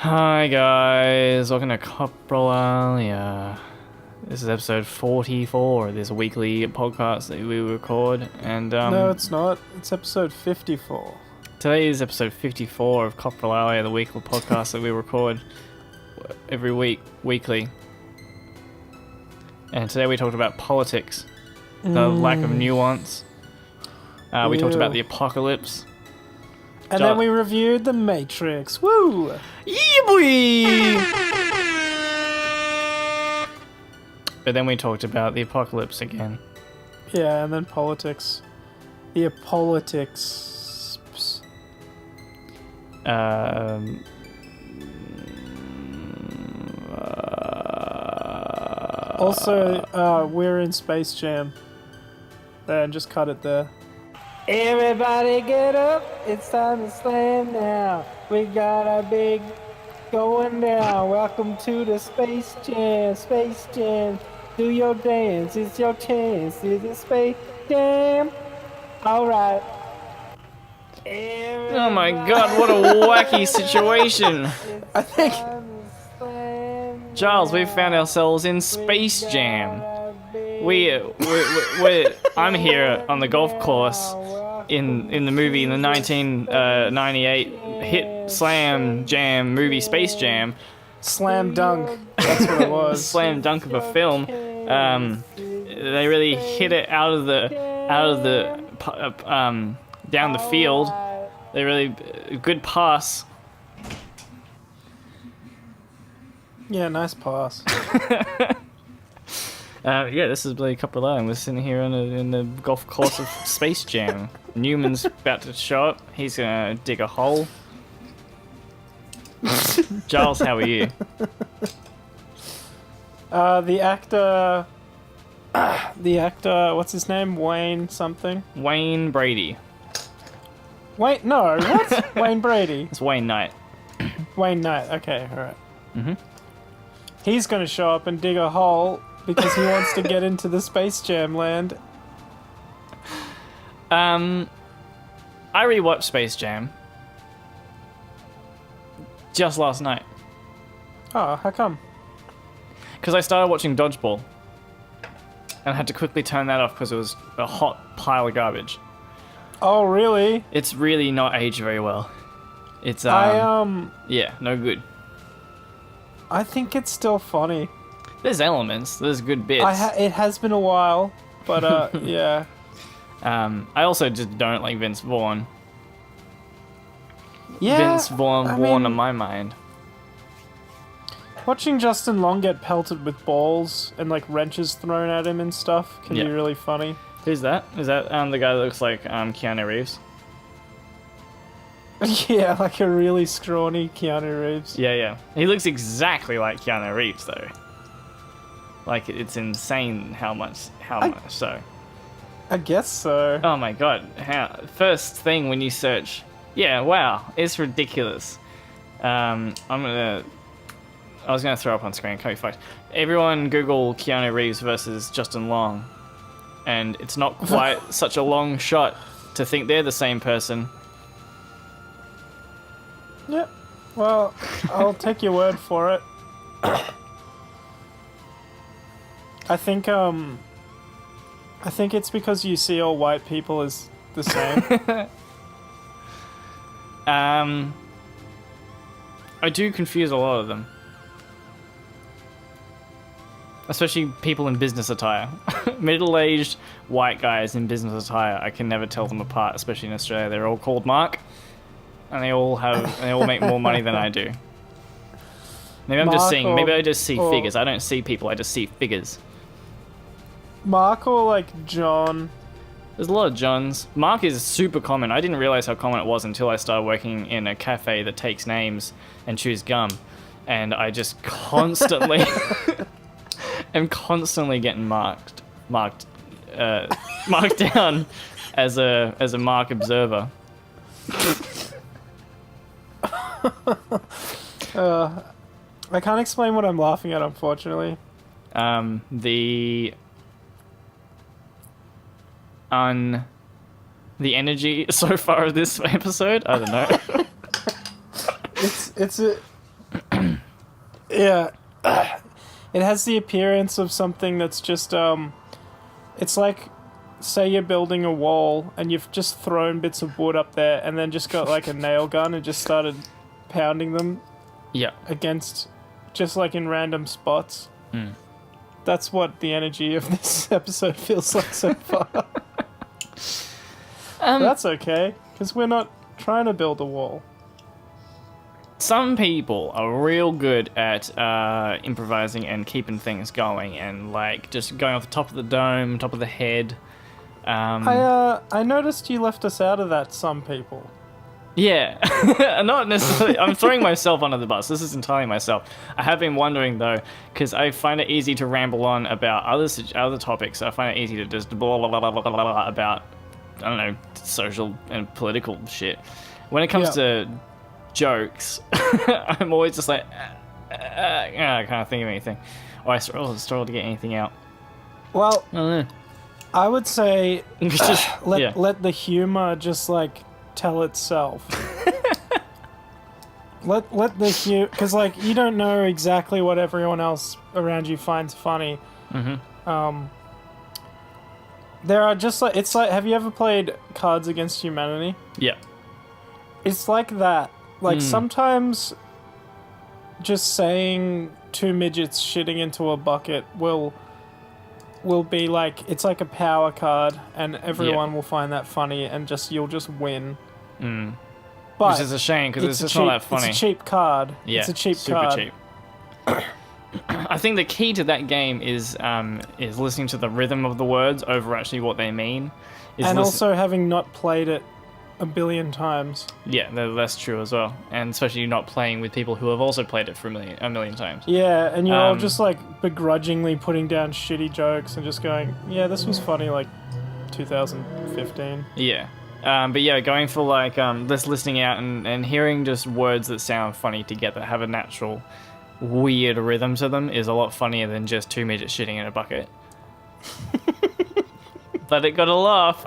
Hi guys, welcome to Coprolalia. This is episode 44 of this weekly podcast that we record, and No, it's not. It's episode 54. today is episode 54 of Coprolalia, the weekly podcast that we record every week, weekly. And today we talked about politics, the lack of nuance. We talked about the apocalypse. And then we reviewed The Matrix. Woo! Yeah, boy! But then we talked about the apocalypse again. Yeah, and then politics. The politics. Also, we're in Space Jam. There, and just cut it there. Everybody get up, it's time to slam now. We got a big going down. Welcome to the Space Jam, Space Jam. Do your dance, it's your chance. It's a Space Jam. Alright. Oh my god, what a wacky situation. I think Giles, we found ourselves in Space Jam. I'm here on the golf course in the movie, in the 1998 hit slam jam movie Space Jam. Slam dunk. That's what it was. Slam dunk of a film. They really hit it out of the down the field. They really good pass. Yeah, nice pass. This is Blake Coprolalia, and we're sitting here in the golf course of Space Jam. Newman's about to show up. He's gonna dig a hole. Giles, how are you? The actor, what's his name? Wayne something? Wayne Brady. Wait, no, what? Wayne Brady. It's Wayne Knight. Wayne Knight, okay, alright. Mm-hmm. He's gonna show up and dig a hole because he wants to get into the Space Jam land. I rewatched Space Jam just last night Oh, how come? because I started watching Dodgeball, and I had to quickly turn that off because it was a hot pile of garbage. Oh, really? It's really not aged very well. It's yeah, no good. I think it's still funny. There's elements, there's good bits. It has been a while, but yeah. I also just don't like Vince Vaughn. Yeah, Vince Vaughn on my mind. Watching Justin Long get pelted with balls and like wrenches thrown at him and stuff can be really funny. Who's that? Is that the guy that looks like Keanu Reeves? Yeah, like a really scrawny Keanu Reeves. Yeah. He looks exactly like Keanu Reeves though. Like, it's insane how much so. I guess so. Oh my god. First thing when you search, yeah, wow, it's ridiculous. I was gonna throw up on screen, can't be fucked. Everyone Google Keanu Reeves versus Justin Long. And it's not quite such a long shot to think they're the same person. Yep. Well, I'll take your word for it. I think it's because you see all white people as the same. I do confuse a lot of them. Especially people in business attire. Middle-aged white guys in business attire, I can never tell them apart, especially in Australia. They're all called Mark, and they all make more money than I do. Maybe I'm just seeing. Maybe I just see figures. I don't see people. I just see figures. Mark or like John. There's a lot of Johns. Mark is super common. I didn't realize how common it was until I started working in a cafe that takes names and chews gum, and I just constantly am constantly getting marked down as a Mark observer. I can't explain what I'm laughing at, unfortunately. The energy so far of this episode, I don't know. It's Yeah. It has the appearance of something that's just, it's like, say you're building a wall and you've just thrown bits of wood up there and then just got like a nail gun and just started pounding them Yeah. against, just like in random spots. Mm. That's what the energy of this episode feels like so far. That's okay, because we're not trying to build a wall. Some people are real good at improvising and keeping things going, and like just going off the top of the dome, top of the head. I noticed you left us out of that. Some people. Yeah, not necessarily. I'm throwing myself under the bus. This is entirely myself. I have been wondering though, because I find it easy to ramble on about other topics. I find it easy to just blah blah blah blah blah, blah about, I don't know, social and political shit. When it comes to jokes, I'm always just like, I can't think of anything, or I struggle to get anything out. Well, I don't know. I would say Just, let the humor just like tell itself. let the humor, because like you don't know exactly what everyone else around you finds funny. Mm-hmm. There are just like, it's like, have you ever played Cards Against Humanity? Yeah. It's like that. Like sometimes just saying two midgets shitting into a bucket will be like, it's like a power card and everyone will find that funny and just you'll just win. But which is a shame because it's just not that funny. It's a cheap card. Yeah, it's a cheap super card. cheap. I think the key to that game is listening to the rhythm of the words over actually what they mean. And also having not played it a billion times. Yeah, that's true as well. And especially not playing with people who have also played it for a million times. Yeah, and you're all just like begrudgingly putting down shitty jokes and just going, yeah, this was funny like 2015. Yeah. But yeah, going for like just listening out and hearing just words that sound funny together, have a natural weird rhythm to them, is a lot funnier than just two midgets shitting in a bucket. But it got a laugh.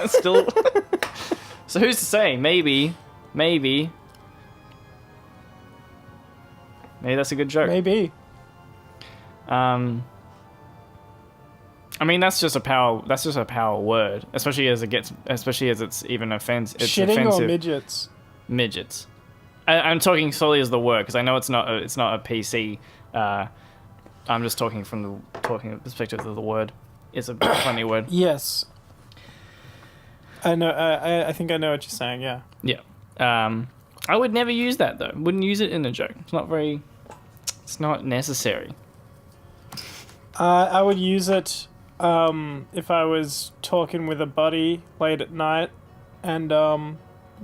Still. So who's to say? Maybe that's a good joke. Maybe. I mean, that's just a power word, especially as it's even offensive. It's shitting offensive. or midgets? Midgets. I'm talking solely as the word because I know it's not a PC. I'm just talking from the perspective of the word. It's a funny word. Yes. I know. I think I know what you're saying. Yeah. Yeah. I would never use that though. Wouldn't use it in a joke. It's not necessary. I would use it if I was talking with a buddy late at night and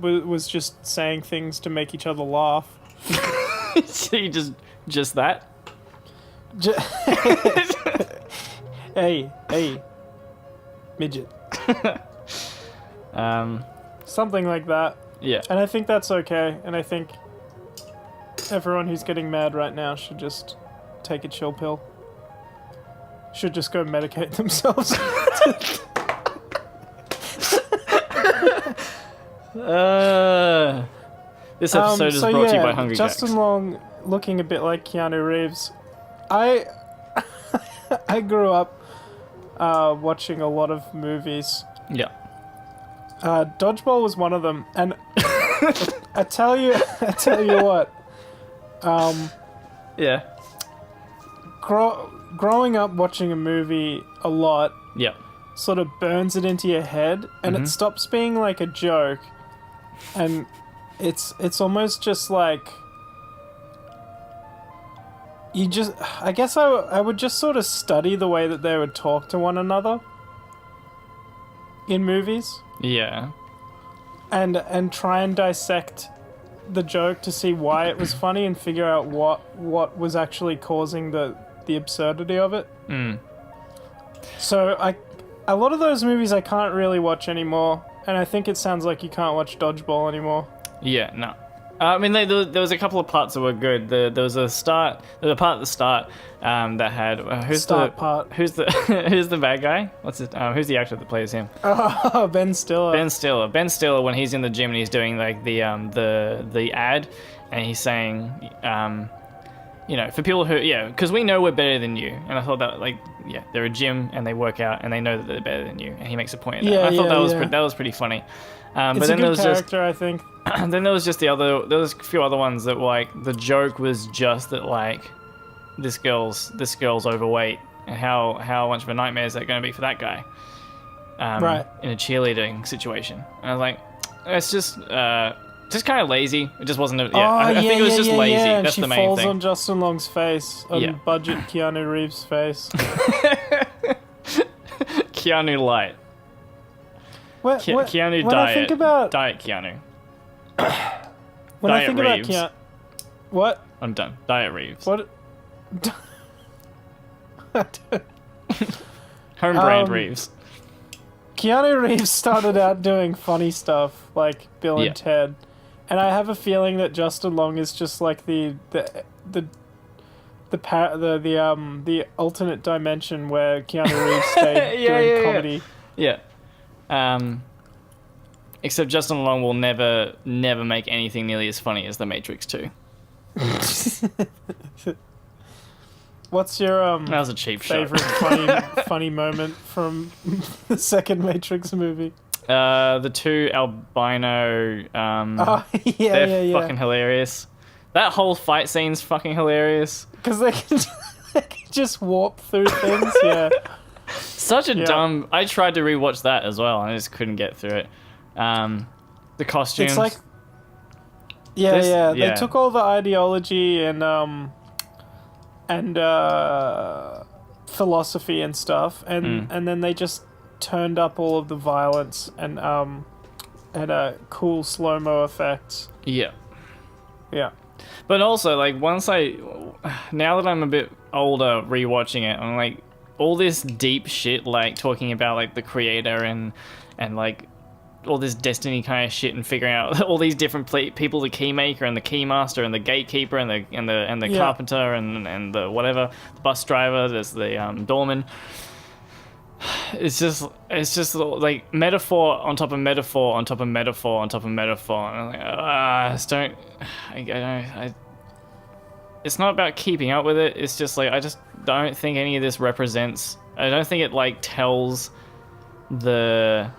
was just saying things to make each other laugh. So you just that? Hey, midget. Something like that. Yeah. And I think that's okay. And I think everyone who's getting mad right now should just take a chill pill. Should just go medicate themselves. This episode is brought to you by Hungry Justin Jacks. Long looking a bit like Keanu Reeves. I grew up watching a lot of movies. Yeah. Dodgeball was one of them, and I tell you what. Yeah. Growing up watching a movie a lot, Yeah. sort of burns it into your head, and it stops being like a joke, and it's almost just like I guess I would just sort of study the way that they would talk to one another in movies. Yeah. And try and dissect the joke to see why it was funny and figure out what was actually causing the absurdity of it. So a lot of those movies I can't really watch anymore, and I think it sounds like you can't watch Dodgeball anymore. Yeah, no. I mean, there was a couple of parts that were good. There was a part at the start that had who's the bad guy? What's it? Who's the actor that plays him? Oh, Ben Stiller. Ben Stiller. Ben Stiller, when he's in the gym and he's doing like the ad, and he's saying, you know, for people who, because we know we're better than you, and I thought that, like, they're a gym and they work out and they know that they're better than you, and he makes a point of that. And I thought that was pretty funny. It's but then a there good was character, I think. And then there was just there was a few other ones that were like, the joke was just that, like, this girl's overweight, and how much of a nightmare is that going to be for that guy, Right. in a cheerleading situation. And I was like, it's just kind of lazy. It just wasn't. I think it was just lazy. And That's she the main falls thing. on Justin Long's face, on budget Keanu Reeves' face. Keanu light. Keanu when diet. I think about Diet Keanu. when Diet I think Reeves. about Keanu, what? I'm done. Diet Reeves. What? Home brand Reeves. Keanu Reeves started out doing funny stuff like Bill Yeah. and Ted, and I have a feeling that Justin Long is just like the alternate dimension where Keanu Reeves stayed doing comedy. Yeah. Except Justin Long will never make anything nearly as funny as The Matrix 2. What's your That was a cheap favorite shot. funny moment from the second Matrix movie? The two albino. They're fucking hilarious. That whole fight scene's fucking hilarious. Because they can just warp through things. Yeah. Such a dumb. I tried to rewatch that as well, and I just couldn't get through it. The costumes. It's like. They took all the ideology and philosophy and stuff, and then they just turned up all of the violence and had cool slow-mo effects. Yeah. Yeah. But also, like, now that I'm a bit older, rewatching it, I'm like, all this deep shit, like talking about like the creator and like all this destiny kind of shit, and figuring out all these different people, the keymaker and the keymaster and the gatekeeper and the carpenter and the whatever, the bus driver, there's the doorman. It's just like metaphor on top of metaphor on top of metaphor on top of metaphor, and I'm like, I just don't. It's not about keeping up with it. It's just like, I just don't think any of this represents. I don't think it like tells the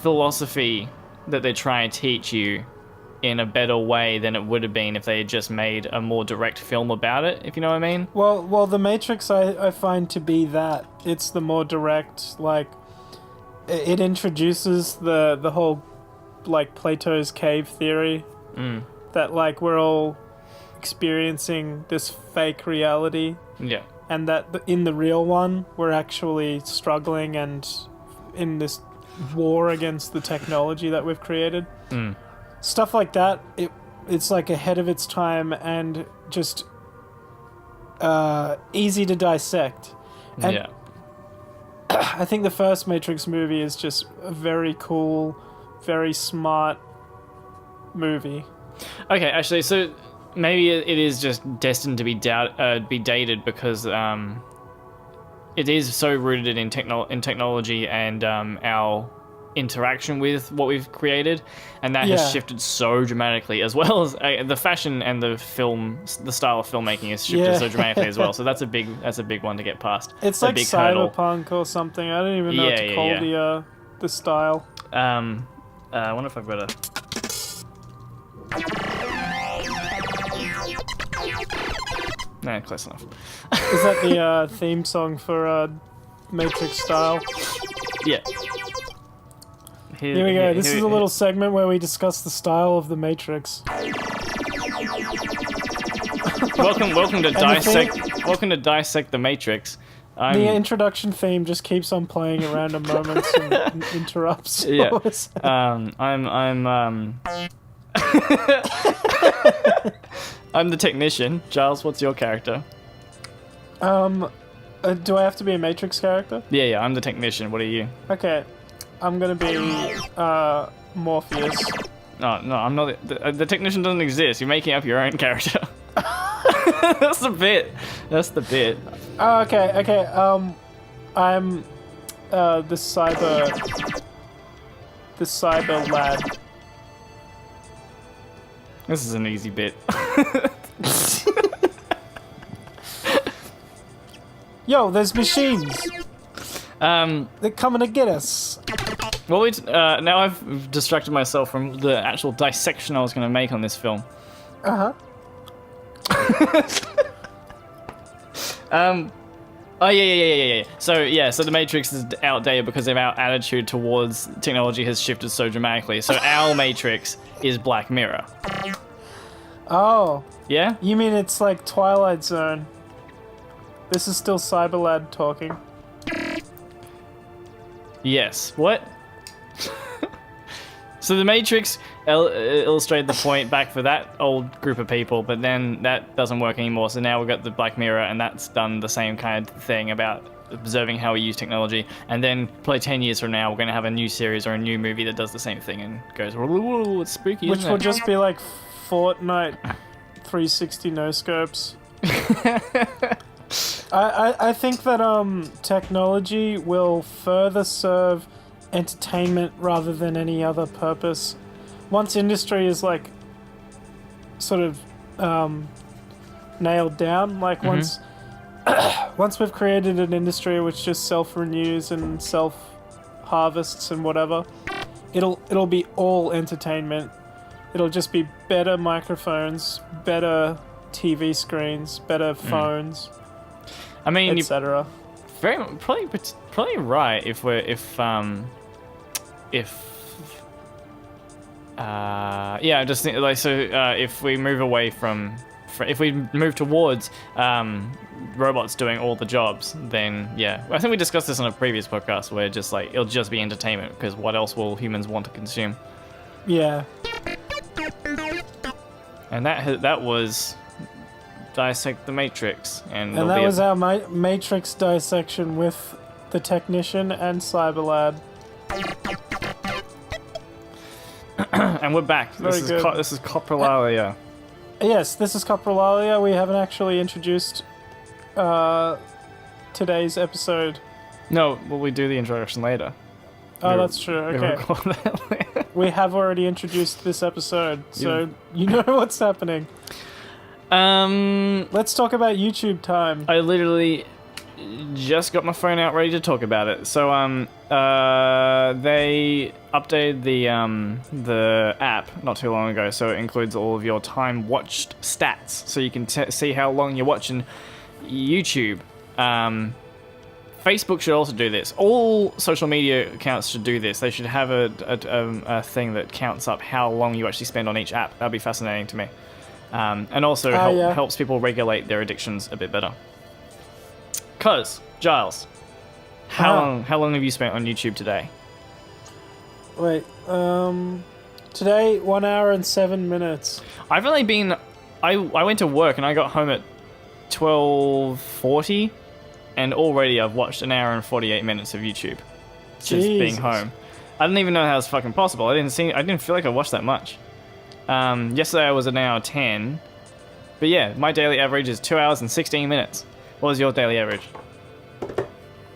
philosophy that they're trying to teach you in a better way than it would have been if they had just made a more direct film about it, if you know what I mean. Well, The Matrix I find to be that. It's the more direct, like, it introduces the whole, like, Plato's cave theory. That, like, we're all experiencing this fake reality. Yeah. And that in the real one, we're actually struggling and in this war against the technology that we've created. Stuff like that, it's like ahead of its time and just easy to dissect. And I think the first Matrix movie is just a very cool, very smart movie. Okay, actually, so maybe it is just destined to be dated because it is so rooted in technology and our interaction with what we've created, and that has shifted so dramatically, as well as the fashion and the style of filmmaking has shifted so dramatically as well. So that's a big one to get past. It's like cyberpunk or something. I don't even know what to call the style. I wonder if I've got a. Nah, close enough. Is that the theme song for Matrix Style? Yeah. Here we go. This is a little segment where we discuss the style of the Matrix. Welcome to dissect. Welcome to dissect the Matrix. The introduction theme just keeps on playing at random moments and interrupts. Yeah. I'm the technician. Giles, what's your character? Do I have to be a Matrix character? Yeah, I'm the technician. What are you? Okay, I'm gonna be Morpheus. No, I'm not. The technician doesn't exist. You're making up your own character. That's the bit. Oh, okay. I'm the cyber lad. This is an easy bit. Yo, there's machines. They're coming to get us. Well, now I've distracted myself from the actual dissection I was going to make on this film. Uh-huh. Oh yeah. So the Matrix is outdated because of our attitude towards technology has shifted so dramatically. So our Matrix is Black Mirror. Oh. Yeah? You mean it's like Twilight Zone? This is still Cyberlad talking. Yes. What? So the Matrix illustrated the point back for that old group of people, but then that doesn't work anymore. So now we've got the Black Mirror, and that's done the same kind of thing about observing how we use technology. And then probably 10 years from now, we're going to have a new series or a new movie that does the same thing and goes, "Ooh, it's spooky." Which will just be like Fortnite 360 no scopes. I think that technology will further serve entertainment rather than any other purpose. Once industry is like sort of nailed down, like once we've created an industry which just self-renews and self-harvests and whatever, it'll be all entertainment. It'll just be better microphones, better TV screens, better phones, I mean, etc. probably right if just think, like, so if we move away from if we move towards robots doing all the jobs, then yeah, I think we discussed this on a previous podcast where just like it'll just be entertainment, because what else will humans want to consume? Yeah. And that was Dissect the Matrix, and that was our Matrix dissection with the technician and Cyberlad. And we're back. Very This good. is Coprolalia. Yes, this is Coprolalia. We haven't actually introduced today's episode. No, well, we do the introduction later. Oh, that's true. Okay. We have already introduced this episode, so you know what's happening. Let's talk about YouTube time. I literally just got my phone out ready to talk about it. So they updated the app not too long ago, so it includes all of your time watched stats, so you can see how long you're watching YouTube. Facebook should also do this. All social media accounts should do this. They should have a thing that counts up how long you actually spend on each app. That'd be fascinating to me. And also helps people regulate their addictions a bit better. Cause, Giles, how long have you spent on YouTube today? Wait, today 1 hour and 7 minutes. I've only been, I went to work and I got home at 12:40, and already I've watched 1 hour and 48 minutes of YouTube since being home. I didn't even know how it's fucking possible. I didn't feel like I watched that much. Yesterday I was an hour 10, but yeah, my daily average is 2 hours and 16 minutes. What was your daily average?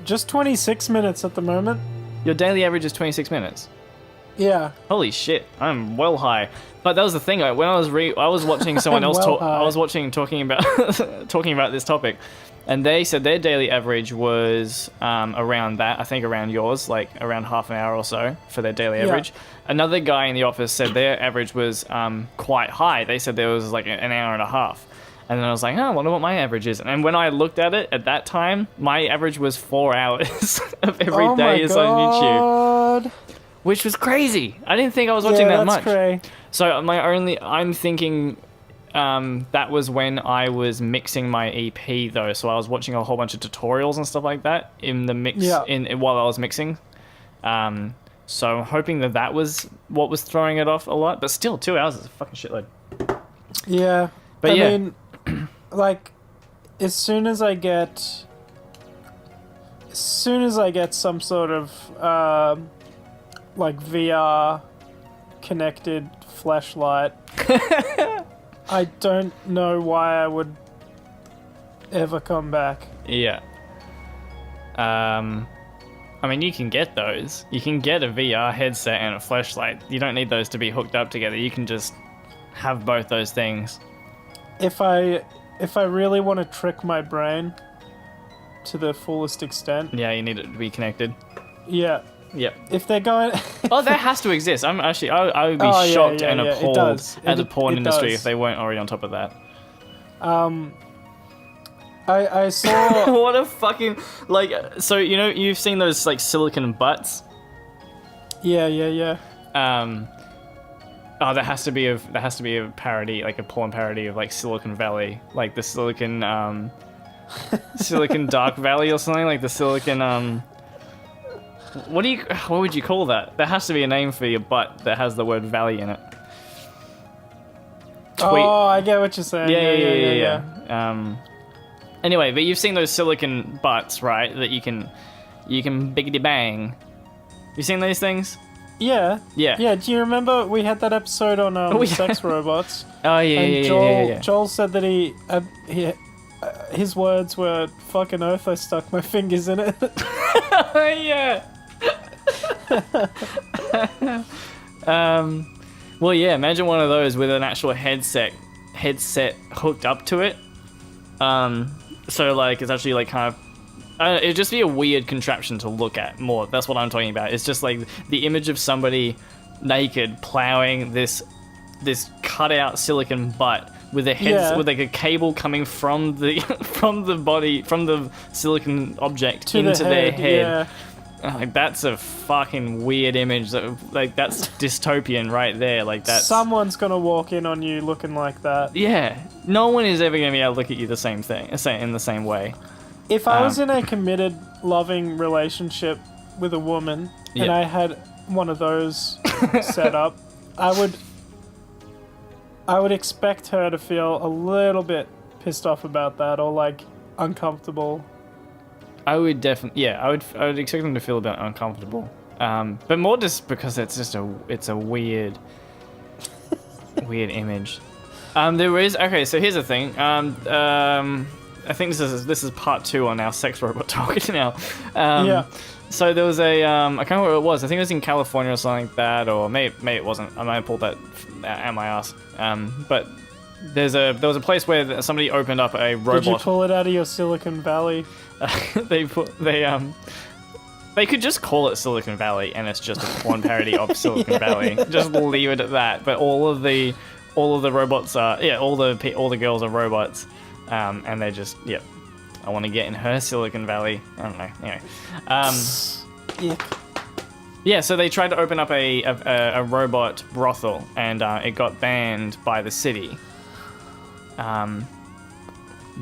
Just 26 minutes at the moment. Your daily average is 26 minutes? Yeah. Holy shit, I'm well high. But that was the thing, like, when I was watching someone else talking about this topic, and they said their daily average was around that, I think around yours, like around half an hour or so for their daily average. Another guy in the office said their average was quite high. They said there was like an hour and a half. And then I was like, I wonder what my average is. And when I looked at it at that time, my average was 4 hours of every day is on YouTube. Which was crazy. I didn't think I was watching that much. Cray. So I'm thinking that was when I was mixing my EP though. So I was watching a whole bunch of tutorials and stuff like that in the mix while I was mixing. So I'm hoping that was what was throwing it off a lot. But still, 2 hours is a fucking shitload. Yeah. But I mean, like, as soon as I get some sort of like VR connected flashlight, I don't know why I would ever come back. Yeah. I mean, you can get those. You can get a VR headset and a flashlight. You don't need those to be hooked up together. You can just have both those things. If I really want to trick my brain to the fullest extent, Yeah, you need it to be connected. yeah. Yep. If they're going, Oh, that has to exist. I would be Oh, yeah, shocked yeah, and yeah, it appalled does. at the It- porn it industry does. if they weren't already on top of that. I saw. What a fucking so you've seen those like silicon butts. Yeah. Oh, there has to be a parody, like a porn parody of like Silicon Valley, like the Silicon Silicon Dark Valley or something, like the Silicon what would you call that? There has to be a name for your butt that has the word valley in it. Oh, I get what you're saying. Yeah. Anyway, but you've seen those silicon butts, right? That you can biggity bang. You seen these things? Yeah. Yeah. Yeah. Do you remember we had that episode on yeah. sex robots? Oh yeah, And yeah. Joel said that his words were "fucking oath." I stuck my fingers in it. Yeah. Well, yeah. Imagine one of those with an actual headset hooked up to it. So like it's actually like kind of. It'd just be a weird contraption to look at more. That's what I'm talking about. It's just like the image of somebody naked plowing this cutout silicon butt with a head with like a cable coming from the body from the silicon object to into their head. Yeah. Like that's a fucking weird image. Like that's dystopian right there. Like that's Someone's gonna walk in on you looking like that. yeah. No one is ever gonna be able to look at you the same in the same way. If I was in a committed, loving relationship with a woman and Yeah. I had one of those set up, I would expect her to feel a little bit pissed off about that or like uncomfortable. I would definitely, I would expect them to feel a bit uncomfortable, but more just because it's a weird image. There is so here's the thing. I think this is part 2 on our sex robot talk now. Yeah. So there was a I can't remember where it was. I think it was in California or something like that, or maybe it wasn't. I might have pulled that out my ass. But there was a place where somebody opened up a robot. Did you pull it out of your Silicon Valley? They could just call it Silicon Valley, and it's just a porn parody of Silicon Valley. Just leave it at that. But all of the robots are all the girls are robots, and they just I want to get in her Silicon Valley. I don't know. Anyway, yeah. So they tried to open up a robot brothel, and it got banned by the city.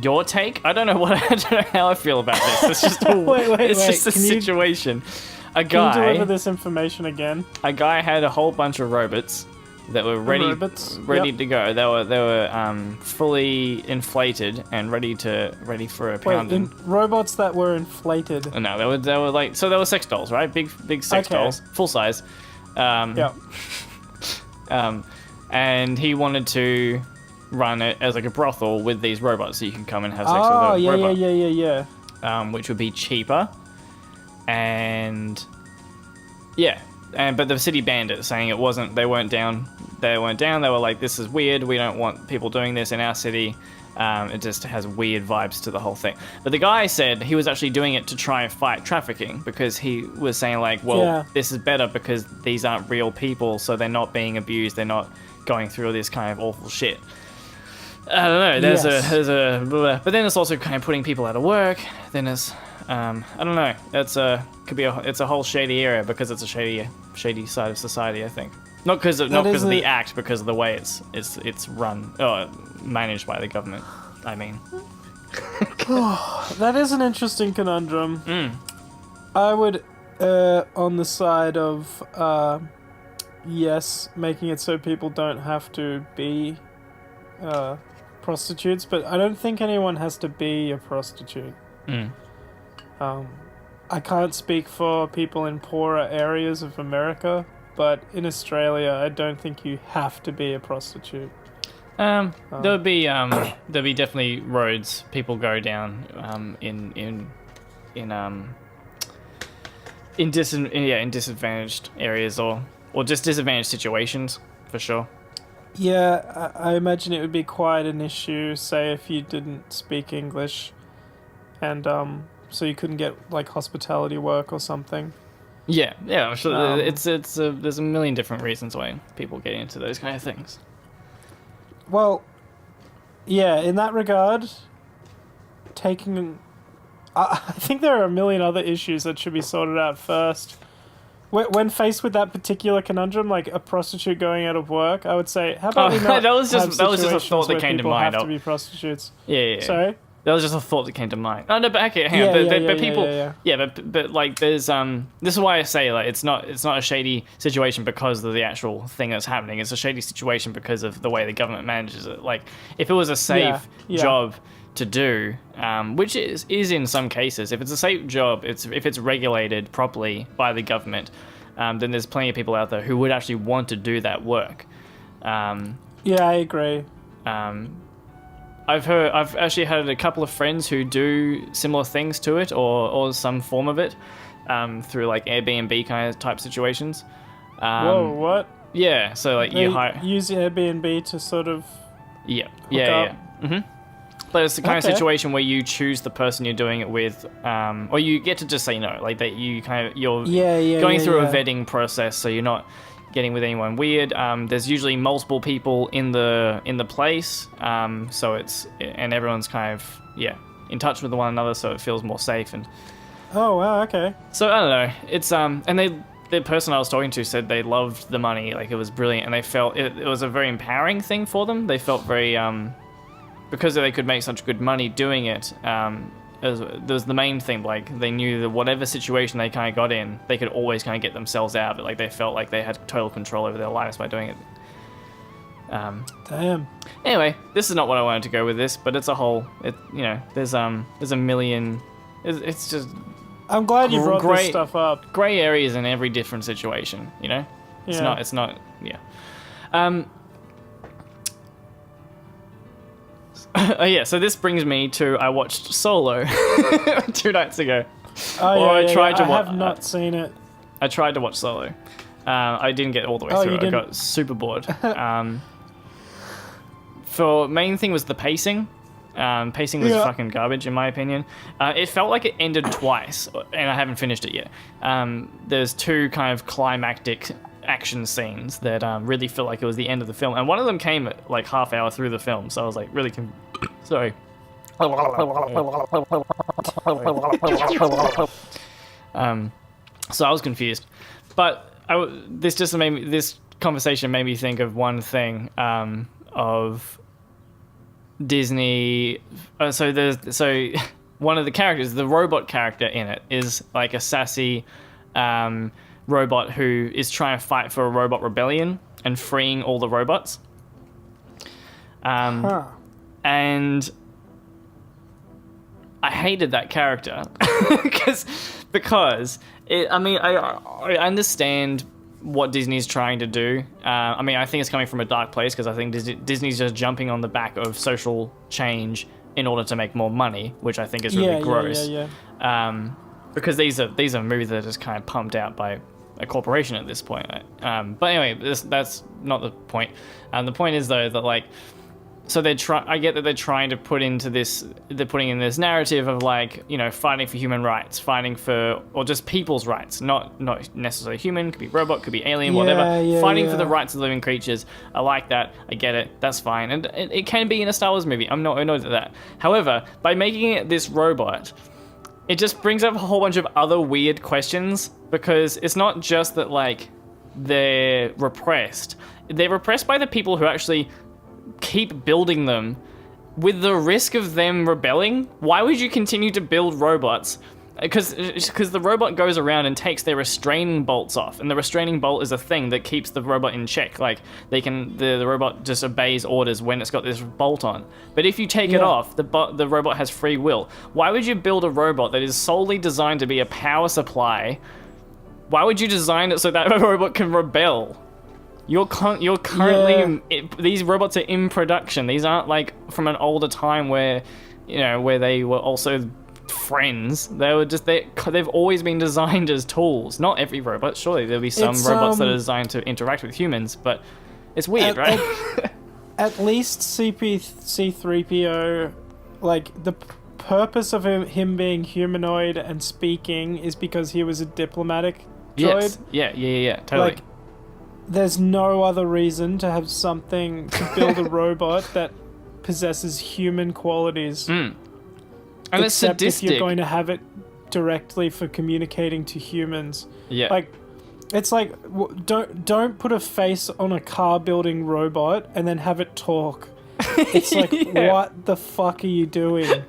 Your take? I don't know how I feel about this. It's just it's just a situation. A guy. Can you deliver this information again? A guy had a whole bunch of robots that were ready to go. They were fully inflated and ready for a pounding. Robots that were inflated. No, they were like they were sex dolls, right? Big sex dolls, full size. And he wanted to run it as like a brothel with these robots, so you can come and have sex with a robot. Yeah. Which would be cheaper, and but the city banned it, saying it wasn't. They weren't down. They were like, this is weird. We don't want people doing this in our city. It just has weird vibes to the whole thing. But the guy said he was actually doing it to try and fight trafficking, because he was saying like, this is better because these aren't real people, so they're not being abused. They're not going through all this kind of awful shit. I don't know. There's a but then it's also kind of putting people out of work. Then there's I don't know. It's a whole shady area, because it's a shady side of society, I think. Not because of the act, because of the way it's run managed by the government. I mean, that is an interesting conundrum. I would on the side of yes, making it so people don't have to be prostitutes, but I don't think anyone has to be a prostitute. I can't speak for people in poorer areas of America, but in Australia, I don't think you have to be a prostitute. There'll be definitely roads people go down in disadvantaged areas or just disadvantaged situations, for sure. Yeah, I imagine it would be quite an issue, say, if you didn't speak English, and so you couldn't get like hospitality work or something. Yeah, I'm sure Um, there's a million different reasons why people get into those kind of things. Well, yeah, in that regard, taking. I think there are a million other issues that should be sorted out first. When faced with that particular conundrum, like a prostitute going out of work, I would say, how about we not that was just have a thought that situations came to where mind. people have to be prostitutes? Yeah. Sorry? That was just a thought that came to mind. Oh no, but okay, hang on. But people, but like, there's this is why I say like it's not a shady situation because of the actual thing that's happening. It's a shady situation because of the way the government manages it. Like, if it was a safe job to do, which is in some cases, if it's a safe job, if it's regulated properly by the government, then there's plenty of people out there who would actually want to do that work. Yeah, I agree. I've actually had a couple of friends who do similar things to it, or some form of it, through like Airbnb kind of type situations. Whoa, what? Yeah, so like They you hire. use Airbnb to sort of. Yeah. Up. But it's the kind of situation where you choose the person you're doing it with, or you get to just say no. Like that, you're going through a vetting process, so you're not getting with anyone weird. There's usually multiple people in the place, so and everyone's kind of in touch with one another, so it feels more safe. And Oh wow, okay. so I don't know. It's and the person I was talking to said they loved the money, like it was brilliant, and they felt it was a very empowering thing for them. They felt very because they could make such good money doing it. There was the main thing, like they knew that whatever situation they kind of got in, they could always kind of get themselves out of it. Like they felt like they had total control over their lives by doing it. Damn. Anyway, this is not what I wanted to go with this, but it's a whole. There's a million. It's just I'm glad you brought this stuff up. Gray areas in every different situation. It's not. Yeah. So this brings me to I watched Solo 2 nights ago. I have not seen it. I tried to watch Solo. I didn't get all the way through. I got super bored. For main thing was the pacing. Pacing was fucking garbage in my opinion. It felt like it ended twice, and I haven't finished it yet. There's 2 kind of climactic action scenes that really feel like it was the end of the film, and one of them came at like half hour through the film, so I was like really sorry. So I was confused, but this conversation made me think of one thing of Disney. So one of the characters, the robot character in it, is like a sassy robot who is trying to fight for a robot rebellion and freeing all the robots. And I hated that character because I understand what Disney's trying to do. I think it's coming from a dark place because I think Disney's just jumping on the back of social change in order to make more money, which I think is really gross. Because these are movies that are just kind of pumped out by a corporation at this point. But anyway, that's not the point. The point is though that like, so I get that they're trying to put into this. They're putting in this narrative of like, fighting for human rights, fighting for or just people's rights, not necessarily human. Could be robot, could be alien, whatever. Fighting for the rights of living creatures. I like that. I get it. That's fine, and it can be in a Star Wars movie. I know that. However, by making it this robot, it just brings up a whole bunch of other weird questions, because it's not just that like they're repressed. They're repressed by the people who actually keep building them with the risk of them rebelling. Why would you continue to build robots? Because the robot goes around and takes their restraining bolts off, and the restraining bolt is a thing that keeps the robot in check. Like the robot just obeys orders when it's got this bolt on. But if you take it off, the robot has free will. Why would you build a robot that is solely designed to be a power supply? Why would you design it so that a robot can rebel? You're currently these robots are in production. These aren't like from an older time where they were also friends. They've always been designed as tools. Not every robot. Surely there'll be some robots that are designed to interact with humans, but It's weird, right? At least C3PO, like, the purpose of him being humanoid and speaking is because he was a diplomatic droid. Yes. Yeah, totally. Like, there's no other reason to have something to build a robot that possesses human qualities. And it's except sadistic. if you're going to have it directly for communicating to humans. Yeah. Like, it's like, don't put a face on a car building robot and then have it talk. It's like, what the fuck are you doing?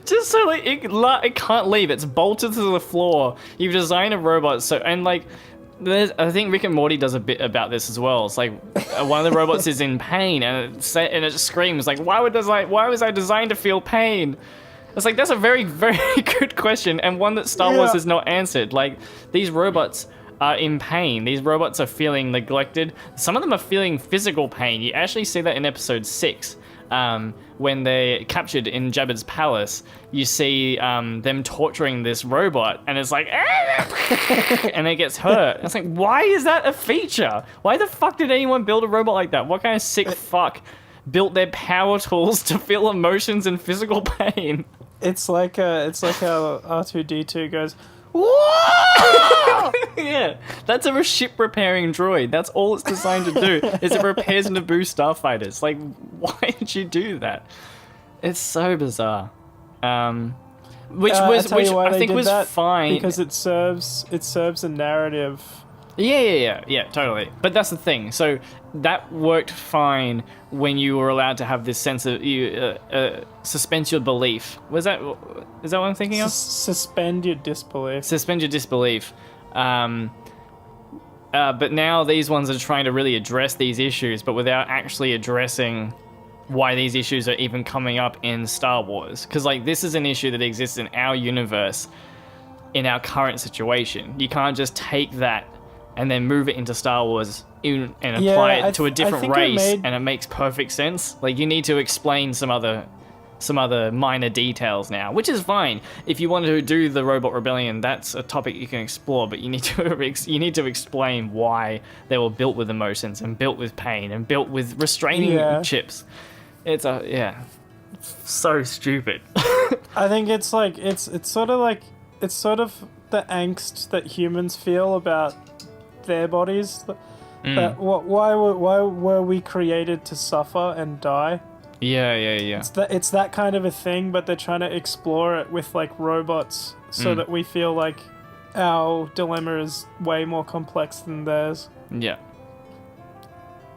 Just so like it can't leave. It's bolted to the floor. You've designed a robot so, and like, I think Rick and Morty does a bit about this as well. It's like one of the robots is in pain and it screams like, why was I designed to feel pain? It's like, that's a very, very good question, and one that Star Wars has not answered. Like, these robots are in pain. These robots are feeling neglected. Some of them are feeling physical pain. You actually see that in episode 6. When they're captured in Jabba's palace, you see them torturing this robot, and it's like, and it gets hurt. It's like, why is that a feature? Why the fuck did anyone build a robot like that? What kind of sick fuck built their power tools to feel emotions and physical pain? It's like how R2-D2 goes, whoa! Yeah, that's a ship repairing droid. That's all it's designed to do, is it repairs Naboo starfighters. Like, why did you do that? It's so bizarre. Which I think was fine because it serves a narrative. Yeah, totally. But that's the thing. So that worked fine when you were allowed to have this sense of suspend your belief. Is that what I'm thinking of? Suspend your disbelief. Suspend your disbelief. But now these ones are trying to really address these issues, but without actually addressing why these issues are even coming up in Star Wars. Because like, this is an issue that exists in our universe, in our current situation. You can't just take that and then move it into Star Wars and apply it to a different race, and it makes perfect sense. Like, you need to explain some other minor details now, which is fine. If you want to do the Robot Rebellion, that's a topic you can explore, but you need to explain why they were built with emotions and built with pain and built with restraining chips. It's so stupid. I think it's like it's sort of the angst that humans feel about their bodies. That why were we created to suffer and die? Yeah. It's that kind of a thing, but they're trying to explore it with like robots, so that we feel like our dilemma is way more complex than theirs. Yeah.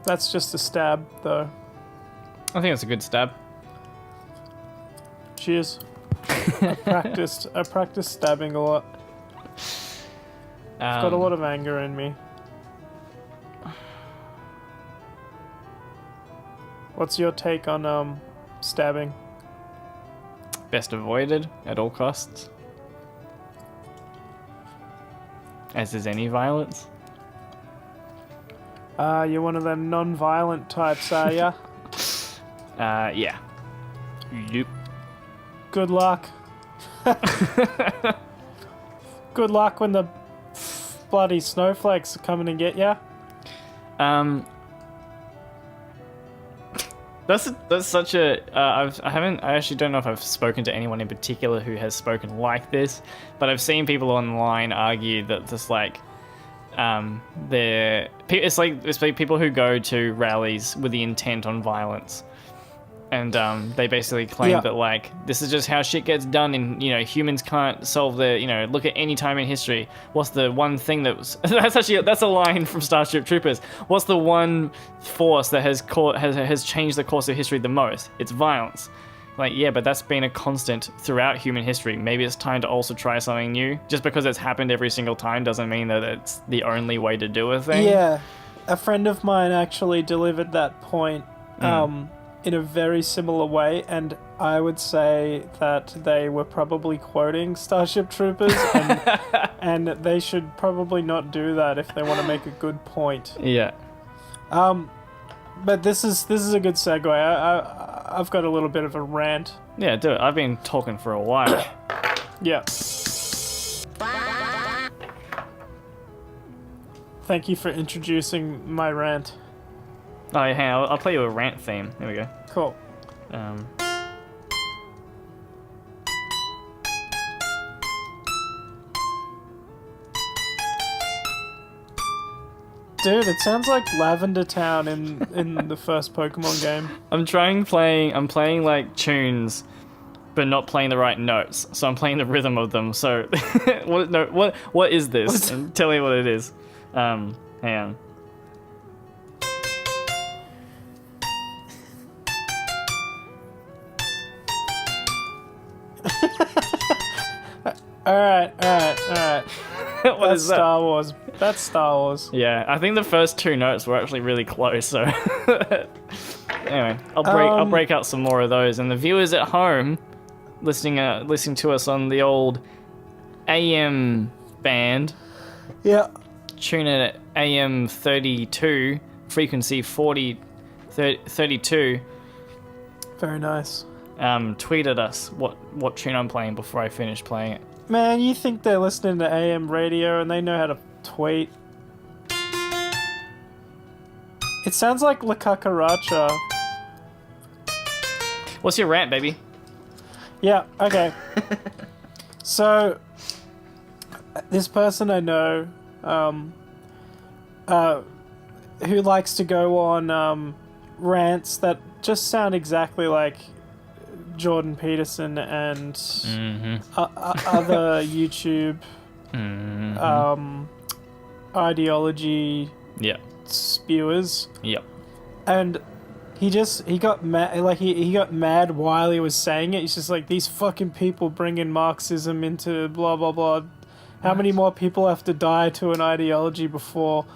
That's just a stab, though. I think it's a good stab. Cheers. I practiced stabbing a lot. I've got a lot of anger in me. What's your take on stabbing? Best avoided at all costs. As is any violence. You're one of them non-violent types, are ya? Yeah. Yep. Good luck. Good luck when the bloody snowflakes are coming to get ya. That's such a I actually don't know if I've spoken to anyone in particular who has spoken like this, but I've seen people online argue that just like it's like people who go to rallies with the intent on violence, and they basically claim that like, this is just how shit gets done, and humans can't solve the look at any time in history. What's the one thing that was that's a line from Starship Troopers. What's the one force that has changed the course of history the most? It's violence. Like, yeah, but that's been a constant throughout human history. Maybe it's time to also try something new. Just because it's happened every single time doesn't mean that it's the only way to do a thing. Yeah, a friend of mine actually delivered that point in a very similar way, and I would say that they were probably quoting Starship Troopers, and they should probably not do that if they want to make a good point. Yeah. But this is a good segue. I've got a little bit of a rant. Yeah, do it. I've been talking for a while. Yeah. Thank you for introducing my rant. Oh, yeah, hang on, I'll play you a rant theme. There we go. Cool. Dude, it sounds like Lavender Town in the first Pokemon game. I'm playing like tunes, but not playing the right notes. So I'm playing the rhythm of them. So, what is this? And tell me what it is. Hang on. Alright. What is that? Star Wars. That's Star Wars. Yeah, I think the first two notes were actually really close. So, anyway, I'll break out some more of those, and the viewers at home, listening to us on the old AM band. Yeah. Tune in at AM 32, frequency 32. Very nice. Tweet at us what tune I'm playing before I finish playing it. Man, you think they're listening to AM radio and they know how to tweet? It sounds like La Cucaracha. What's your rant, baby? Yeah, okay. So, this person I know, who likes to go on rants that just sound exactly like Jordan Peterson and other YouTube ideology spewers. Yep. And he got mad, like he got mad while he was saying it. He's just like, these fucking people bringing Marxism into blah blah blah. How many more people have to die to an ideology before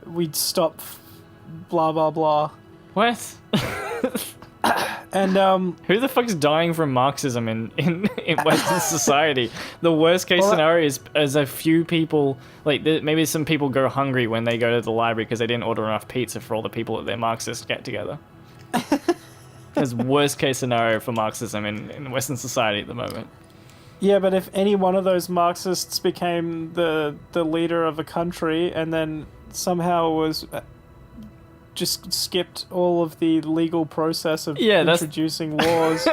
we'd stop blah blah blah? What? And who the fuck's dying from Marxism in Western society? The worst case scenario is a few people, like maybe some people go hungry when they go to the library because they didn't order enough pizza for all the people at their Marxist get together. That's worst case scenario for Marxism in Western society at the moment. Yeah, but if any one of those Marxists became the leader of a country and then somehow was just skipped all of the legal process of introducing laws,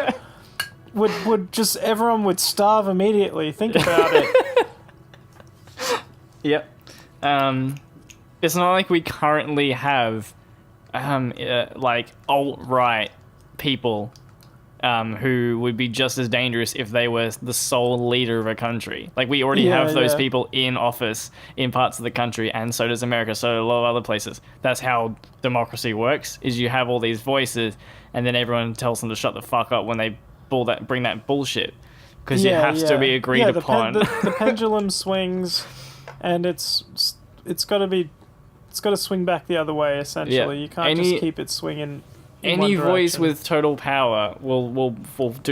would just everyone would starve immediately. Think about it. Yep. It's not like we currently have like alt-right people who would be just as dangerous if they were the sole leader of a country. Like, we already have those people in office in parts of the country, and so does America, so a lot of other places. That's how democracy works, is you have all these voices, and then everyone tells them to shut the fuck up when they bring that bullshit. Because it has to be agreed upon. The pendulum swings, and it's got to swing back the other way, essentially. You can't just keep it swinging. Any voice with total power will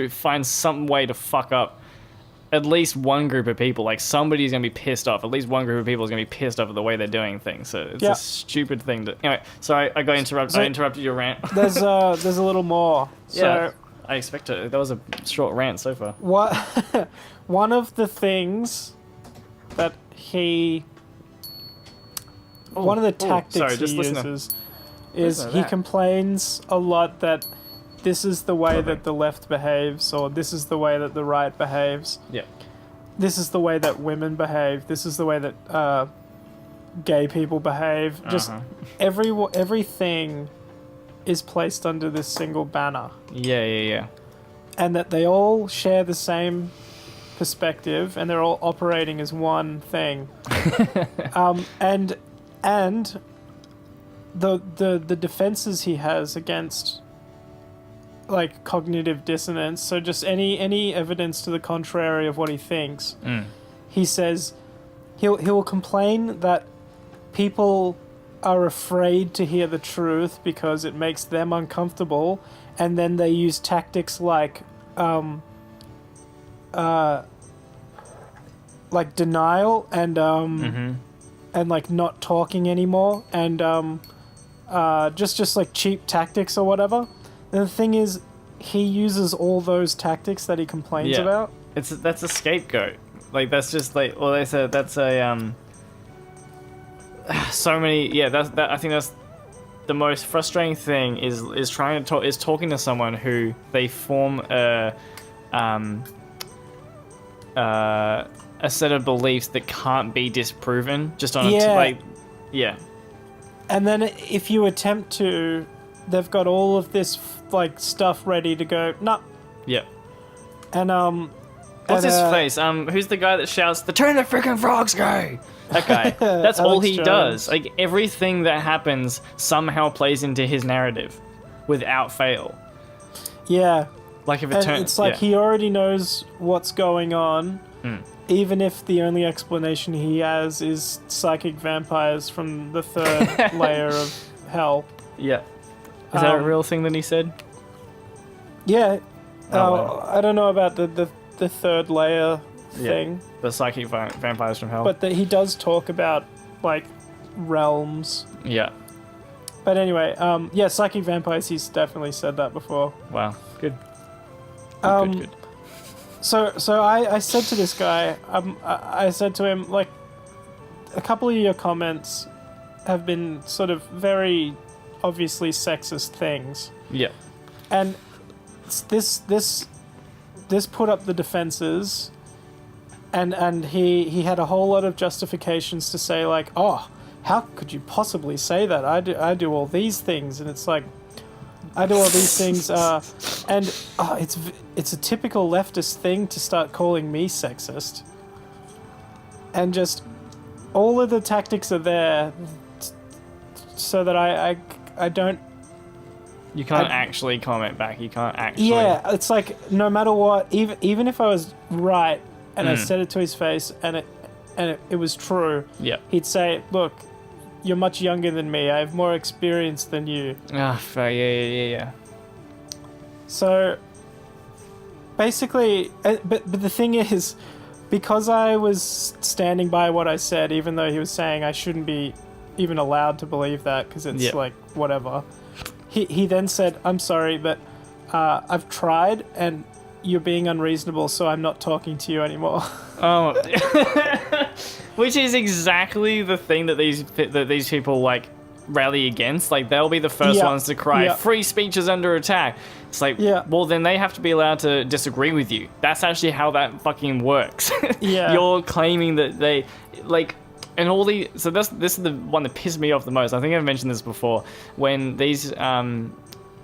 find some way to fuck up at least one group of people. Like, somebody's going to be pissed off. At least one group of people is going to be pissed off at the way they're doing things. So it's a stupid thing to... Anyway, sorry, I interrupted your rant. There's a little more. So, I expect it. That was a short rant so far. One of the things that one of the tactics he uses is he complains a lot that this is the way that the left behaves, or this is the way that the right behaves. Yeah. This is the way that women behave. This is the way that gay people behave. Just everything is placed under this single banner. Yeah. And that they all share the same perspective, and they're all operating as one thing. And the defenses he has against, like, cognitive dissonance, so just any evidence to the contrary of what he thinks, he says he'll complain that people are afraid to hear the truth because it makes them uncomfortable, and then they use tactics like denial and like not talking anymore, and just like cheap tactics or whatever. And the thing is, he uses all those tactics that he complains about. That's a scapegoat. Like, that's just like, well, they said that's a so many. Yeah, I think that's the most frustrating thing is trying to talk is talking to someone who they form a set of beliefs that can't be disproven just on yeah. And then if you attempt to, they've got all of this like stuff ready to go. No. Yeah. And what's his face? Who's the guy that shouts, "The turn the freaking frogs go"? That guy. That's all he does. Like everything that happens somehow plays into his narrative, without fail. Yeah. Like if it turns, it's like he already knows what's going on, even if the only explanation he has is psychic vampires from the third layer of hell. Yeah. Is that a real thing that he said? Yeah. Wow. I don't know about the third layer thing. The psychic vampires from hell. But he does talk about, like, realms. Yeah. But anyway, psychic vampires, he's definitely said that before. Wow. Good. Good. So I said to this guy, I said to him, like, a couple of your comments have been sort of very obviously sexist things. Yeah. And this put up the defenses, and he had a whole lot of justifications to say, like, oh, how could you possibly say that? I do all these things, and it's like, I do all these things, and it's a typical leftist thing to start calling me sexist, and just all of the tactics are there, so that I don't. You can't actually comment back. You can't actually. Yeah, it's like no matter what, even if I was right and I said it to his face and it was true, yeah, he'd say, "Look, you're much younger than me. I have more experience than you." Yeah. So basically, but the thing is, because I was standing by what I said, even though he was saying I shouldn't be even allowed to believe that because it's like whatever. He then said, "I'm sorry, but I've tried, and you're being unreasonable, so I'm not talking to you anymore." Oh, which is exactly the thing that these people like rally against. Like they'll be the first ones to cry, "Free speech is under attack." It's like, well, then they have to be allowed to disagree with you. That's actually how that fucking works. You're claiming that they like. And all the this is the one that pissed me off the most. I think I've mentioned this before. When these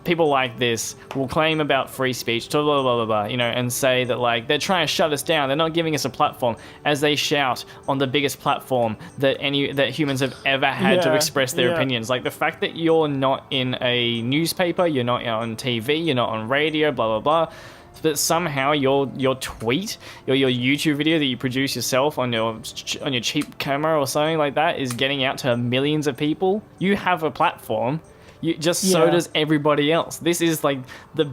people like this will claim about free speech, blah blah blah blah, and say that like they're trying to shut us down. They're not giving us a platform, as they shout on the biggest platform that humans have ever had to express their opinions. Like the fact that you're not in a newspaper, you're not on TV, you're not on radio, blah blah blah. But somehow your tweet, your YouTube video that you produce yourself on your cheap camera or something like that is getting out to millions of people. You have a platform. So does everybody else. This is like the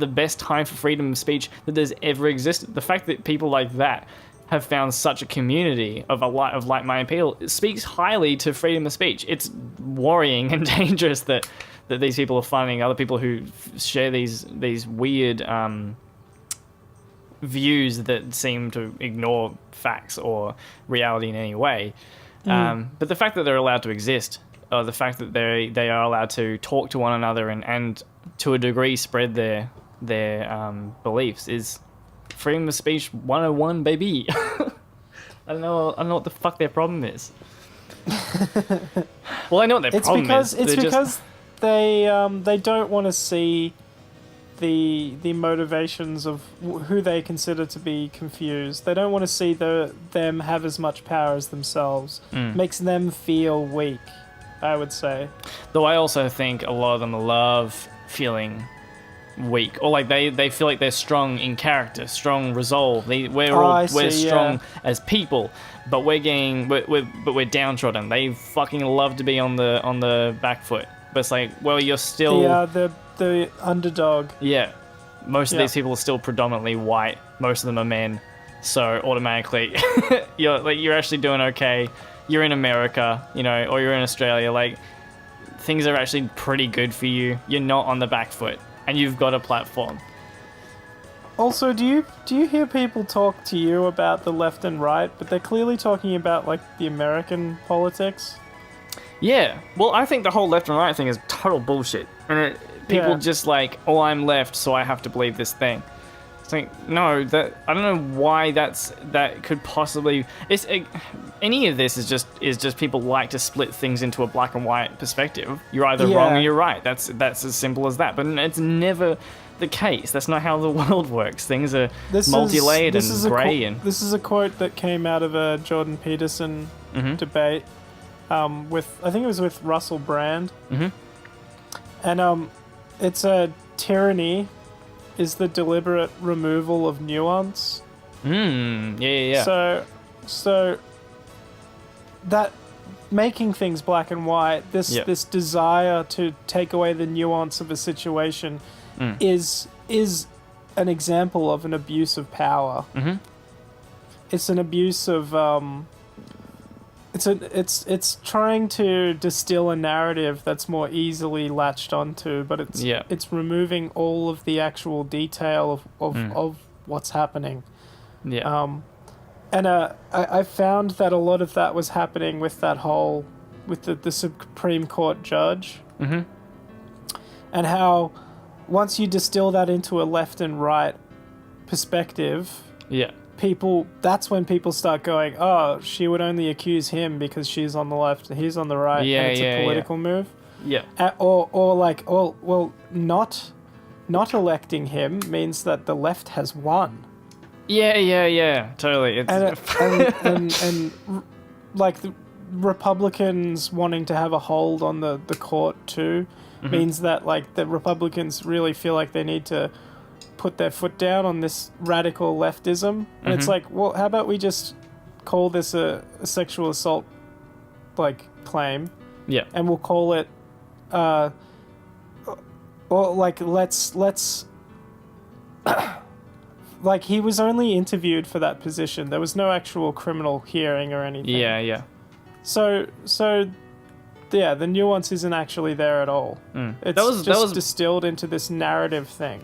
best time for freedom of speech that there's ever existed. The fact that people like that have found such a community of like-minded people, it speaks highly to freedom of speech. It's worrying and dangerous that these people are finding other people who share these weird views that seem to ignore facts or reality in any way. But the fact that they're allowed to exist, or the fact that they are allowed to talk to one another and to a degree spread their beliefs is freedom of speech 101, baby. I don't know what the fuck their problem is. Well, I know what their problem is. It's because they don't want to see the motivations of who they consider to be confused. They don't want to see them have as much power as themselves. Makes them feel weak, I would say. Though I also think a lot of them love feeling weak, or like they feel like they're strong in character, strong resolve. We're strong as people, but we're downtrodden. They fucking love to be on the back foot. But it's like, well, you're still the underdog. Yeah, most of these people are still predominantly white. Most of them are men, so automatically you're actually doing okay. You're in America, or you're in Australia. Like things are actually pretty good for you. You're not on the back foot, and you've got a platform. Also, do you hear people talk to you about the left and right, but they're clearly talking about like the American politics? Yeah. Well, I think the whole left and right thing is total bullshit. And people just like, oh, I'm left, so I have to believe this thing. It's like, no, that I don't know why that could possibly. Any of this is just people like to split things into a black and white perspective. You're either wrong or you're right. That's as simple as that. But it's never the case. That's not how the world works. Things are multi-layered and grey. This is a quote that came out of a Jordan Peterson debate. With I think it was with Russell Brand, and it's a tyranny is the deliberate removal of nuance. Yeah. So that making things black and white, this desire to take away the nuance of a situation, is an example of an abuse of power. It's an abuse of It's trying to distill a narrative that's more easily latched onto, but it's removing all of the actual detail of what's happening. Yeah. And I found that a lot of that was happening with the Supreme Court judge, and how once you distill that into a left and right perspective, that's when people start going, oh, she would only accuse him because she's on the left and he's on the right, and it's a political move. Or not electing him means that the left has won. Totally. And like the Republicans wanting to have a hold on the court too means that like the Republicans really feel like they need to put their foot down on this radical leftism, and it's like, well, how about we just call this a sexual assault like claim, and we'll call it or like let's like he was only interviewed for that position. There was no actual criminal hearing or anything. So the nuance isn't actually there at all. It's that was distilled into this narrative thing.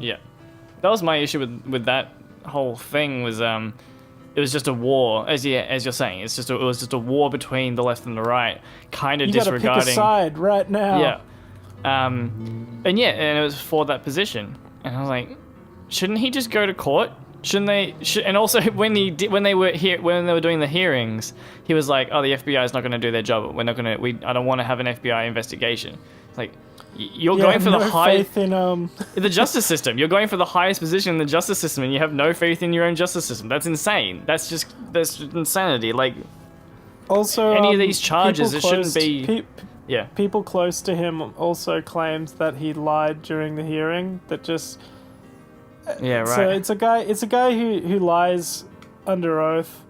That was my issue with that whole thing. Was it was just a war, as you're saying. It was just a war between the left and the right, kind of disregarding. You gotta pick a side right now. And it was for that position, and I was like, shouldn't he just go to court? Shouldn't they? And also, when they were doing the hearings, he was like, "Oh, the FBI is not going to do their job. I don't want to have an FBI investigation." It's like, you're going for faith in the justice system. You're going for the highest position in the justice system, and you have no faith in your own justice system. That's insane. That's insanity. Like, also, any of these charges, it shouldn't be. People close to him also claimed that he lied during the hearing. That just. So it's a guy who lies under oath.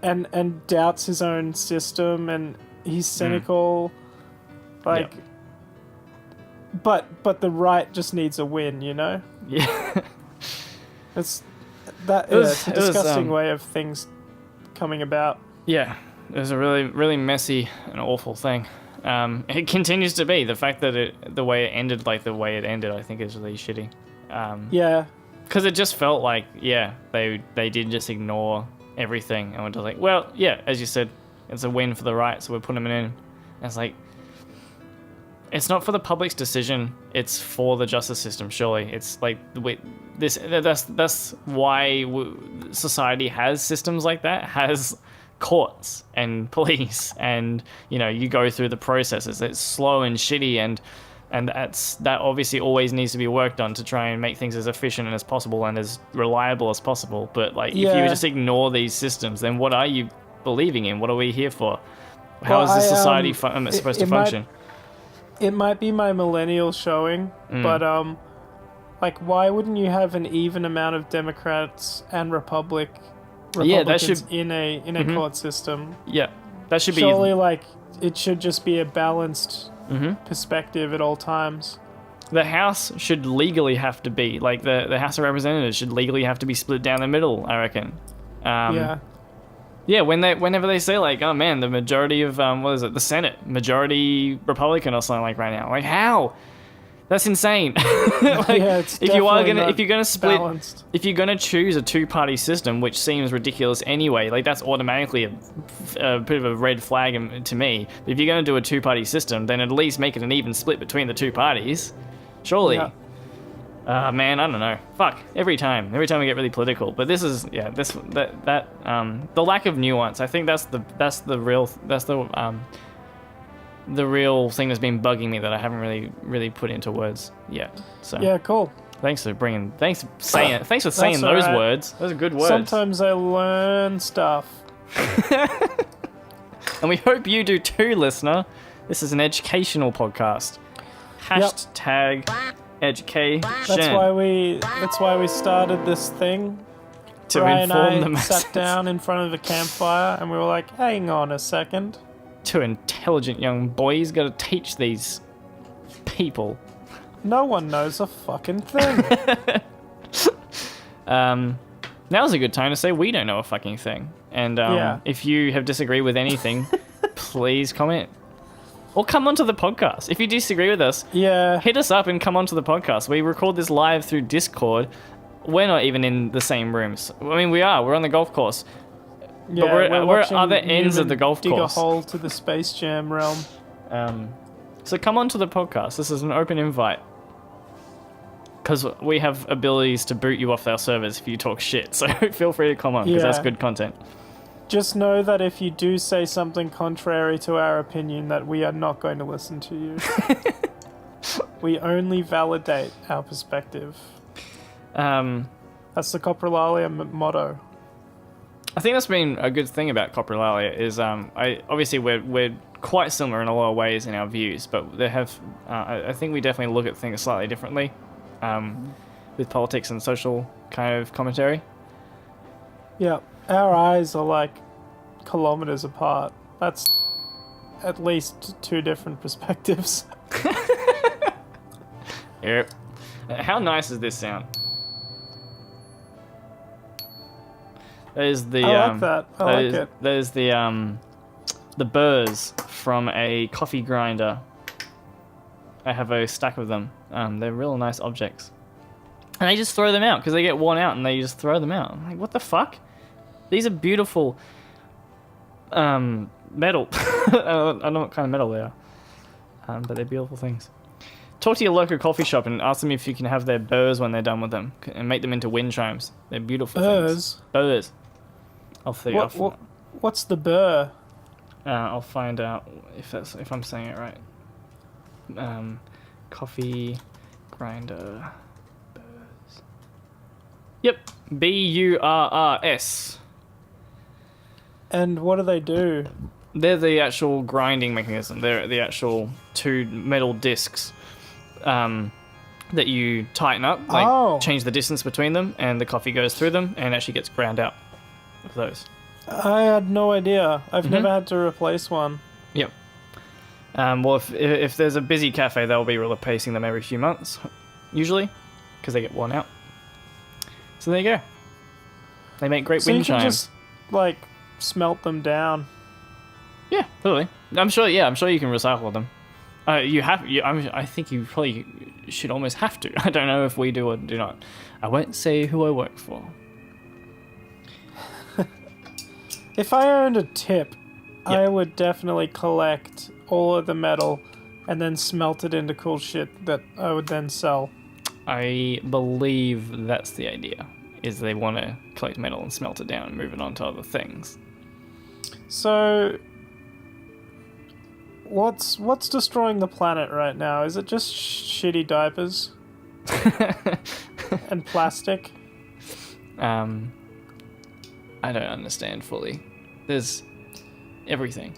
And doubts his own system, and he's cynical. But the right just needs a win, you know? It's a disgusting way of things coming about. It was a really, really messy and awful thing. It continues to be. The fact that the way it ended, I think is really shitty. Because it just felt like, they did just ignore everything and were just like, well, as you said, it's a win for the right, so we're putting them in. And it's like, it's not for the public's decision, it's for the justice system, surely. It's like, that's why society has systems like that, has courts and police, and, you go through the processes. It's slow and shitty, and that obviously always needs to be worked on to try and make things as efficient as possible and as reliable as possible. But if you just ignore these systems, then what are you believing in? What are we here for? How is this society supposed to function? It might be my millennial showing, but why wouldn't you have an even amount of Democrats and Republicans in a court system? That should surely it should just be a balanced perspective at all times. The House should legally have to be the House of Representatives should legally have to be split down the middle, I reckon. Whenever they say oh man, the majority of the Senate majority Republican or something right now, how That's insane. Yeah, it's if you are definitely gonna not if you're gonna split balanced. if you're gonna choose a two-party system, which seems ridiculous anyway, like that's automatically a bit of a red flag to me. If you're gonna do a two-party system, then at least make it an even split between the two parties. Surely. Yeah. Man, I don't know. Fuck. Every time we get really political. But this is the lack of nuance. I think that's the real thing that's been bugging me that I haven't really put into words yet. So Yeah, cool. thanks for saying those alright. words. Those are good words. Sometimes I learn stuff. And we hope you do too, listener. This is an educational podcast. Hashtag education. That's why we started this thing. to Brian inform and the I masses. sat down in front of a campfire and we were like, hang on a second. Two intelligent young boys got to teach these people. No one knows a fucking thing. Now's a good time to say we don't know a fucking thing. And Yeah. if you have disagreed with anything, please comment. Or come onto the podcast. If you disagree with us, Yeah. hit us up and come onto the podcast. We record this live through Discord. We're not even in the same rooms. I mean, we are. We're on the golf course. Yeah, we're at watching other ends of Newman the golf dig course. a hole to the Space Jam realm. So come onto the podcast. This is an open invite. Because we have abilities to boot you off our servers if you talk shit. So feel free to come on, because that's Yeah. good content. Just know that if you do say something contrary to our opinion, that we are not going to listen to you. We only validate our perspective. That's the Coprolalia motto. I think that's been a good thing about Coprolalia is obviously we're quite similar in a lot of ways in our views, but they have I think we definitely look at things slightly differently with politics and social kind of commentary. Yeah, our eyes are like kilometers apart. That's at least two different perspectives. Yep. How nice does this sound? There's the I like that. I like it. There's the burrs from a coffee grinder. I have a stack of them. They're real nice objects. And they just throw them out because they get worn out and they just throw them out. I'm like, what the fuck? These are beautiful metal. I don't know what kind of metal they are. But they're beautiful things. Talk to your local coffee shop and ask them if you can have their burrs when they're done with them and make them into wind chimes. They're beautiful things. Burrs? Burrs. I'll figure out. What's the burr? I'll find out if I'm saying it right. Coffee grinder burrs. Yep, BURRS. And what do they do? They're the actual grinding mechanism. They're the actual two metal discs that you tighten up, change the distance between them, and the coffee goes through them and actually gets ground out of those. I had no idea. I've never had to replace one. Yep. Well, if there's a busy cafe, they'll be replacing them every few months, usually, because they get worn out. So there you go. They make great wind you can chimes. just, smelt them down. Yeah, totally. I'm sure you can recycle them. I think you probably should almost have to. I don't know if we do or do not. I won't say who I work for. If I earned a tip, I would definitely collect all of the metal and then smelt it into cool shit that I would then sell. I believe that's the idea, is they want to collect metal and smelt it down and move it on to other things. So, what's destroying the planet right now? Is it just shitty diapers? And plastic? I don't understand fully. There's everything.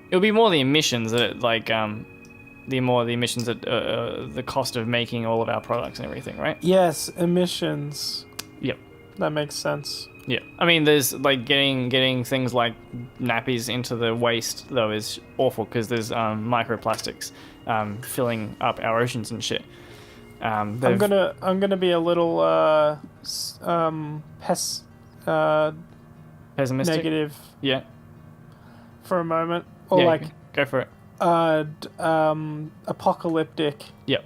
It'll be more the emissions that, the emissions that the cost of making all of our products and everything, right? Yes, emissions. Yep. That makes sense. Yeah. I mean, there's getting things like nappies into the waste though is awful because there's microplastics filling up our oceans and shit. I'm gonna be a little pessimistic. negative Yeah. for a moment, or Yeah, go for it. apocalyptic. Yep.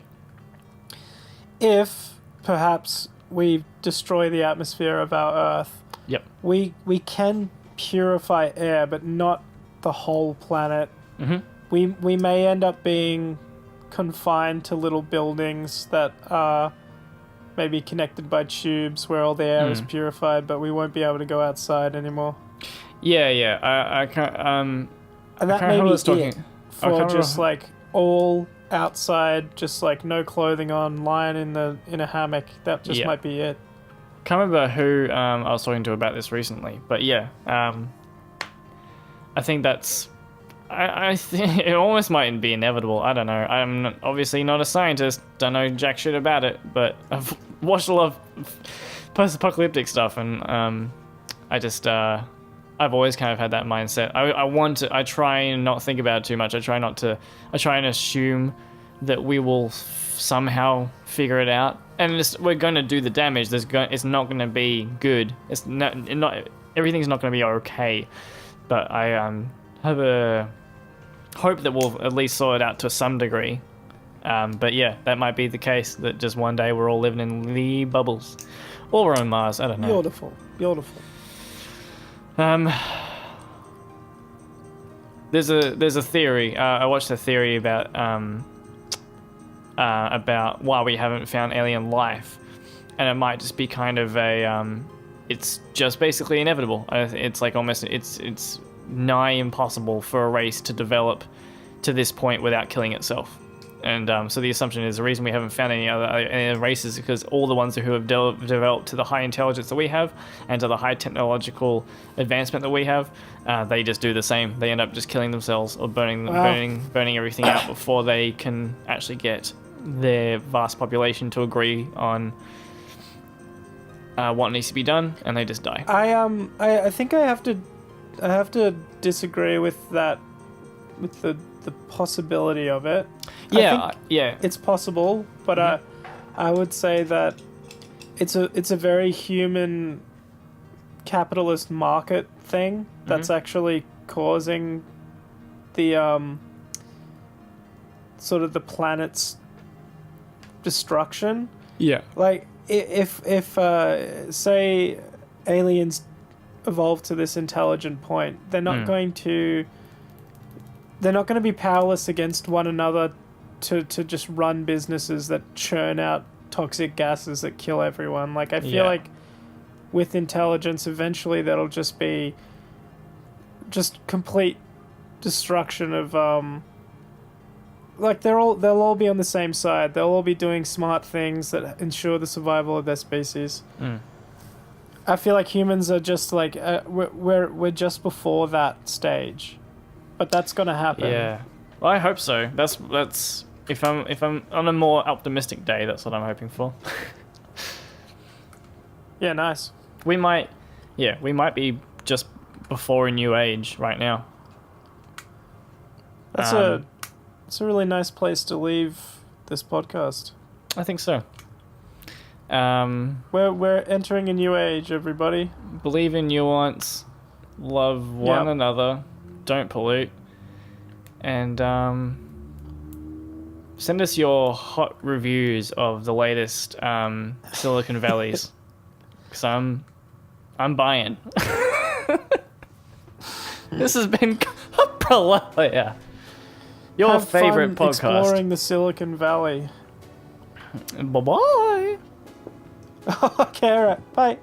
If perhaps we destroy the atmosphere of our Earth, Yep. we can purify air, but not the whole planet. Mm-hmm. We may end up being confined to little buildings that are maybe connected by tubes where all the air is purified, but we won't be able to go outside anymore. Yeah. I can't. And that may be it for just like all outside, just like no clothing on, lying in a hammock. That just might be it. Can't remember who I was talking to about this recently, but yeah, I think that's. I think it almost might be inevitable. I don't know. I'm obviously not a scientist. Don't know jack shit about it, but I've watched a lot of post-apocalyptic stuff, and I've always kind of had that mindset. I try and not think about it too much. I try and assume that we will somehow figure it out, and we're going to do the damage. It's not going to be good. It's not everything's not going to be okay, but I have a hope that we'll at least sort it out to some degree. But yeah, that might be the case, that just one day we're all living in the bubbles. Or we're on Mars, I don't know. Beautiful. There's a theory. I watched a theory about why we haven't found alien life, and it might just be kind of it's just basically inevitable. It's like almost it's nigh impossible for a race to develop to this point without killing itself. And so the assumption is the reason we haven't found any other races is because all the ones who have developed to the high intelligence that we have and to the high technological advancement that we have, they just do the same. They end up just killing themselves or burning everything out before they can actually get their vast population to agree on what needs to be done, and they just die. I think I have to disagree with that, with the possibility of it. Yeah, it's possible, but I would say that it's a very human capitalist market thing that's actually causing the sort of the planet's destruction. Yeah. Like if say aliens evolve to this intelligent point, they're not going to be powerless against one another to just run businesses that churn out toxic gases that kill everyone. Like, I feel like with intelligence, eventually that'll just be just complete destruction of like they'll all be on the same side. They'll all be doing smart things that ensure the survival of their species. I feel like humans are just like we're just before that stage, but that's gonna happen. Yeah, well, I hope so. That's if I'm on a more optimistic day, that's what I'm hoping for. Yeah, nice. We might be just before a new age right now. That's a really nice place to leave this podcast. I think so. We're entering a new age, everybody. Believe in nuance, love one another, don't pollute, and send us your hot reviews of the latest Silicon Valleys, because I'm buying. This has been Coprolalia, your favorite podcast. Exploring the Silicon Valley. Bye bye. Okay, all right. Bye.